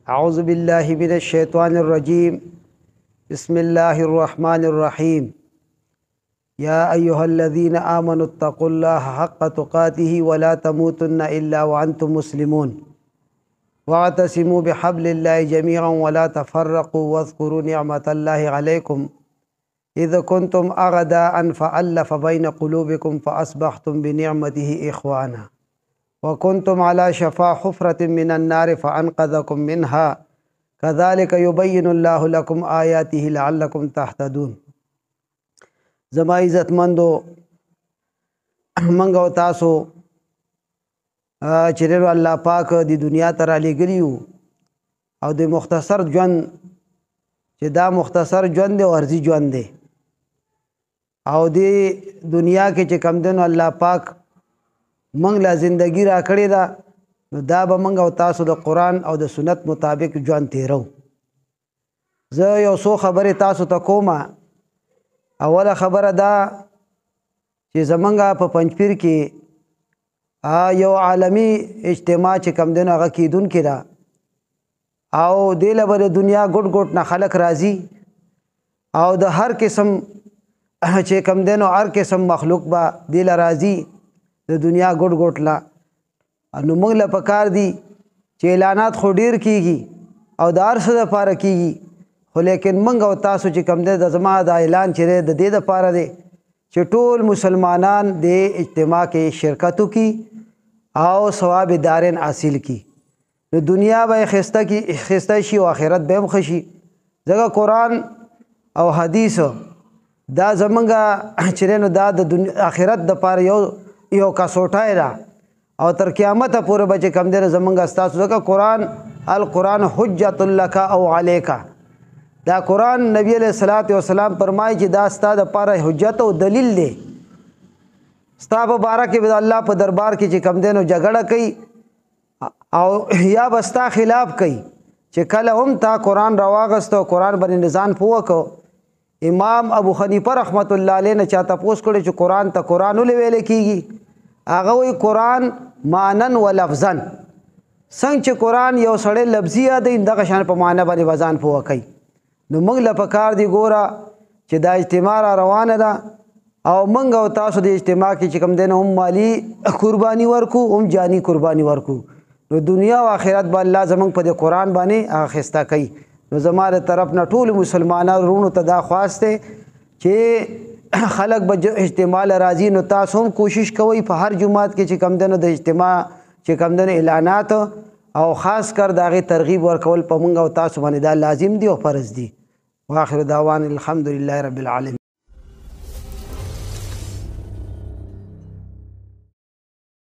أعوذ بالله من الشيطان الرجيم بسم الله الرحمن الرحيم يا أيها الذين آمنوا اتقوا الله حق تقاته ولا تموتن إلا وأنتم مسلمون واعتصموا بحبل الله جميعا ولا تفرقوا واذكروا نعمة الله عليكم إذ كنتم أعداء فألف بين قلوبكم فأصبحتم بنعمته إخوانا وكنتم على شفا حفرة من النار فأنقذكم منها كذلك يبين الله لكم آياته لعلكم تهتدون. زما عزت مندو منګو تاسو چې الله پاک د دنیا ته را لېږلیو او د مختصر ژوند چې دا مختصر ژوند دی ورځي ژوند دی او د دنیا کې چې کم دی نو الله پاک منګ لا زندگی را کړې ده نو دا به منګ او تاسو د قرآن او د سنت مطابق ژوند تیرو. زه یو څو خبرې تاسو ته کومه. اوله خبره دا چې زمونږ په پنجپیر کې یو عالمی اجتماع چې کم دی نو هغه کیدونکې ده او دې له به د دنیا ګوټ ګوټ نه خلک راځي او د هر قسم چې کم دی نو هر قسم مخلوق به دې له راځي د دنیا ګوټ ګوټ لا. نو موږ له پکار دي چې اعلانات خو ډیر کیږي او د هر څه دپاره کیږي خو لیکن موږ او تاسو چې کم دی د زما دا اعلان چې دی د دې دپاره دی چې ټول مسلمانان د اجتماع کې شرکت وکړي او ثواب دارین حاصل کړي. نو دنیا به ښایسته شي او آخرت به هم ښه شي ځکه قرآن او حدیث دا زمونږ چې دی نو دا د آخرت دپاره یو کسوټی ده او تر قیامته پورې به چې کم دی زمونږ ستاسو ځکه القرآن حجت لک او علیک. دا قرآن نبی علیہ الصلوۃ والسلام فرمایي چې دا ستا دپاره حجت او دلیل دی. ستا په باره کې به الله په دربار کې چې کم دی نو جګړه کوي او یا به ستا خلاف کوي چې کله هم تا قرآن راواغسته او قرآن باندې نظام پوه کو. امام ابو حنیفه رحمت الله علیه نه چا تپوس کړی چې قرآن ته قرآن ولې ویل کېږي؟ هغه وایي قرآن معنن و لفظن. څنګه چې قرآن یو سړی لفظي یادوي دغه شان په معنی باندې به ځان پوه کوي. نو موږ له پکار دی ګوره چې دا اجتماع را روانه ده او موږ او تاسو د اجتماع کې چې کوم دی نو هم مالي قرباني ورکو هم جاني قرباني ورکو. نو دنیا او آخرت به الله زموږ په دې قرآن باندې هغه ښایسته کوي. نو زما د طرف نه ټول مسلمانانو وروڼو ته دا خواست دی چې خلک به اجتماع له راځي نو تاسو هم کوشش کوئ په هر جماعت کې چې کم دی نو د اجتماع چې کم دی نو اعلانات او خاص کر د هغې ترغیب ورکول په موږ او تاسو باندې دا لازم دی او فرض دی. واخر دعوانا الحمدلله رب العالمین.